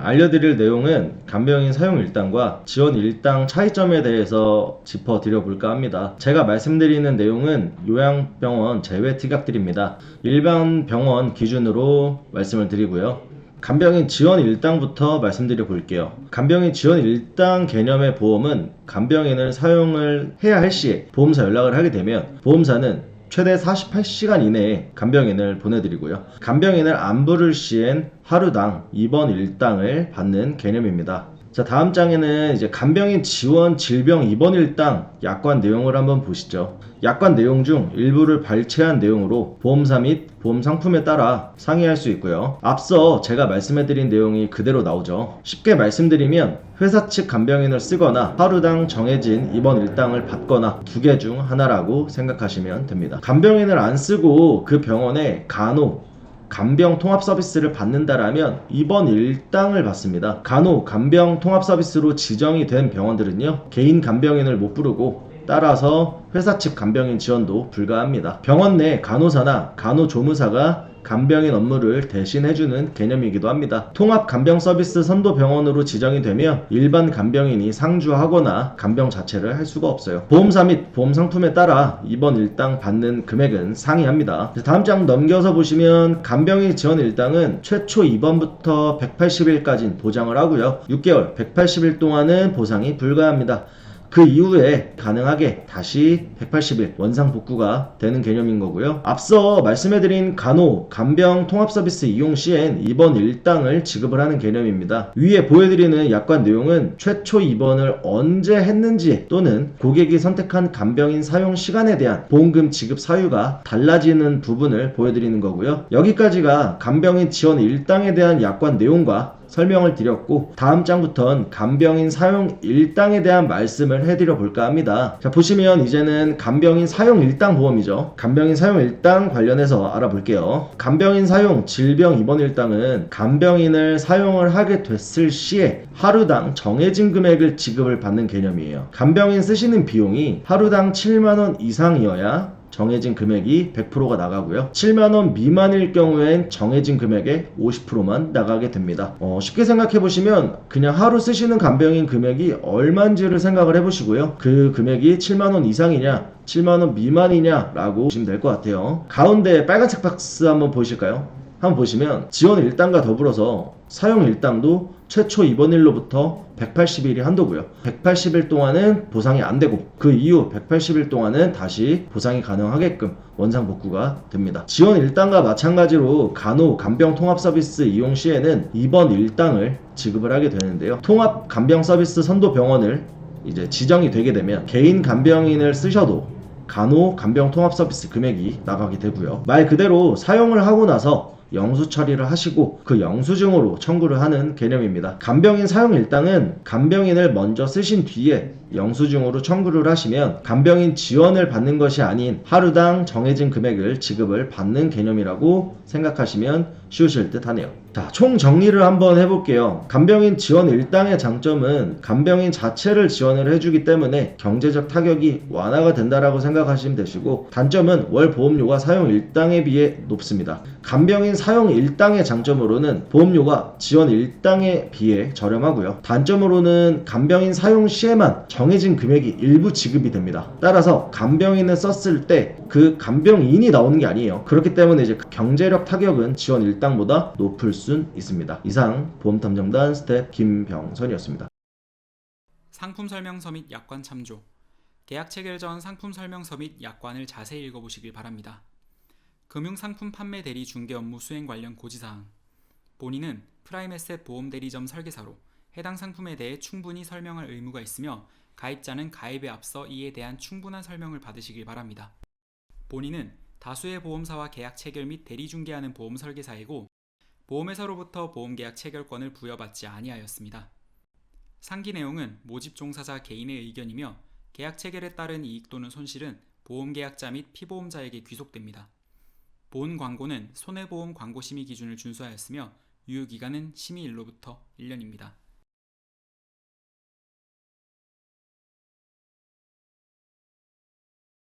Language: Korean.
알려드릴 내용은 간병인 사용 일당과 지원 일당 차이점에 대해서 짚어드려 볼까 합니다. 제가 말씀드리는 내용은 요양병원 제외 특약들입니다. 일반 병원 기준으로 말씀을 드리고요. 간병인 지원 일당부터 말씀드려 볼게요. 간병인 지원 일당 개념의 보험은 간병인을 사용을 해야 할 시에 보험사 연락을 하게 되면 보험사는 최대 48시간 이내에 간병인을 보내드리고요. 간병인을 안 부를 시엔 하루당 입원 일당을 받는 개념입니다. 자, 다음 장에는 이제 간병인 지원 질병 입원 일당 약관 내용을 한번 보시죠. 약관 내용 중 일부를 발췌한 내용으로 보험사 및 보험 상품에 따라 상의할 수 있고요. 앞서 제가 말씀해드린 내용이 그대로 나오죠. 쉽게 말씀드리면 회사 측 간병인을 쓰거나 하루당 정해진 입원 일당을 받거나 두 개 중 하나라고 생각하시면 됩니다. 간병인을 안 쓰고 그 병원에 간병 통합 서비스를 받는다라면 입원 일당을 받습니다. 간병 통합 서비스로 지정이 된 병원들은요, 개인 간병인을 못 부르고 따라서 회사 측 간병인 지원도 불가합니다. 병원 내 간호사나 간호조무사가 간병인 업무를 대신해주는 개념이기도 합니다. 통합 간병 서비스 선도 병원으로 지정이 되며 일반 간병인이 상주하거나 간병 자체를 할 수가 없어요. 보험사 및 보험 상품에 따라 입원 일당 받는 금액은 상이합니다. 다음 장 넘겨서 보시면 간병인 지원 일당은 최초 입원부터 180일까지 보장을 하고요. 6개월 180일 동안은 보상이 불가합니다. 그 이후에 가능하게 다시 180일 원상 복구가 되는 개념인 거고요. 앞서 말씀해드린 간병 통합 서비스 이용 시엔 입원 일당을 지급을 하는 개념입니다. 위에 보여드리는 약관 내용은 최초 입원을 언제 했는지 또는 고객이 선택한 간병인 사용 시간에 대한 보험금 지급 사유가 달라지는 부분을 보여드리는 거고요. 여기까지가 간병인 지원 일당에 대한 약관 내용과 설명을 드렸고, 다음 장부터는 간병인 사용 일당에 대한 말씀을 해드려 볼까 합니다. 자, 보시면 이제는 간병인 사용 일당 보험이죠. 간병인 사용 일당 관련해서 알아볼게요. 간병인 사용 질병 입원 일당은 간병인을 사용을 하게 됐을 시에 하루당 정해진 금액을 지급을 받는 개념이에요. 간병인 쓰시는 비용이 하루당 7만원 이상이어야 정해진 금액이 100%가 나가고요. 7만원 미만일 경우엔 정해진 금액의 50%만 나가게 됩니다. 쉽게 생각해 보시면 그냥 하루 쓰시는 간병인 금액이 얼마인지를 생각을 해보시고요. 그 금액이 7만원 이상이냐 7만원 미만이냐 라고 보시면 될 것 같아요. 가운데 빨간색 박스 한번 보실까요? 한번 보시면 지원 일당과 더불어서 사용 일당도 최초 입원일로부터 180일이 한도고요. 180일 동안은 보상이 안 되고 그 이후 180일 동안은 다시 보상이 가능하게끔 원상 복구가 됩니다. 지원 일당과 마찬가지로 간병 통합 서비스 이용 시에는 입원 일당을 지급을 하게 되는데요. 통합 간병 서비스 선도 병원을 이제 지정이 되게 되면 개인 간병인을 쓰셔도 간병 통합 서비스 금액이 나가게 되고요. 말 그대로 사용을 하고 나서 영수 처리를 하시고 그 영수증으로 청구를 하는 개념입니다. 간병인 사용 일당은 간병인을 먼저 쓰신 뒤에 영수증으로 청구를 하시면 간병인 지원을 받는 것이 아닌 하루당 정해진 금액을 지급을 받는 개념이라고 생각하시면 쉬우실 듯 하네요. 자, 총 정리를 한번 해볼게요. 간병인 지원 일당의 장점은 간병인 자체를 지원을 해주기 때문에 경제적 타격이 완화가 된다라고 생각하시면 되시고, 단점은 월 보험료가 사용 일당에 비해 높습니다. 간병인 사용 일당의 장점으로는 보험료가 지원 일당에 비해 저렴하고요. 단점으로는 간병인 사용 시에만 정해진 금액이 일부 지급이 됩니다. 따라서 간병인을 썼을 때 그 간병인이 나오는 게 아니에요. 그렇기 때문에 이제 경제력 타격은 지원 일당보다 높을 수 있습니다. 이상 보험탐정단 스텝 김병선이었습니다. 상품 설명서 및 약관 참조. 계약 체결 전 상품 설명서 및 약관을 자세히 읽어보시길 바랍니다. 금융상품 판매 대리 중개 업무 수행 관련 고지사항. 본인은 프라임에셋 보험대리점 설계사로 해당 상품에 대해 충분히 설명할 의무가 있으며 가입자는 가입에 앞서 이에 대한 충분한 설명을 받으시길 바랍니다. 본인은 다수의 보험사와 계약 체결 및 대리 중개하는 보험 설계사이고 보험회사로부터 보험계약 체결권을 부여받지 아니하였습니다. 상기 내용은 모집 종사자 개인의 의견이며 계약 체결에 따른 이익 또는 손실은 보험계약자 및 피보험자에게 귀속됩니다. 본 광고는 손해보험 광고심의 기준을 준수하였으며 유효기간은 심의일로부터 1년입니다.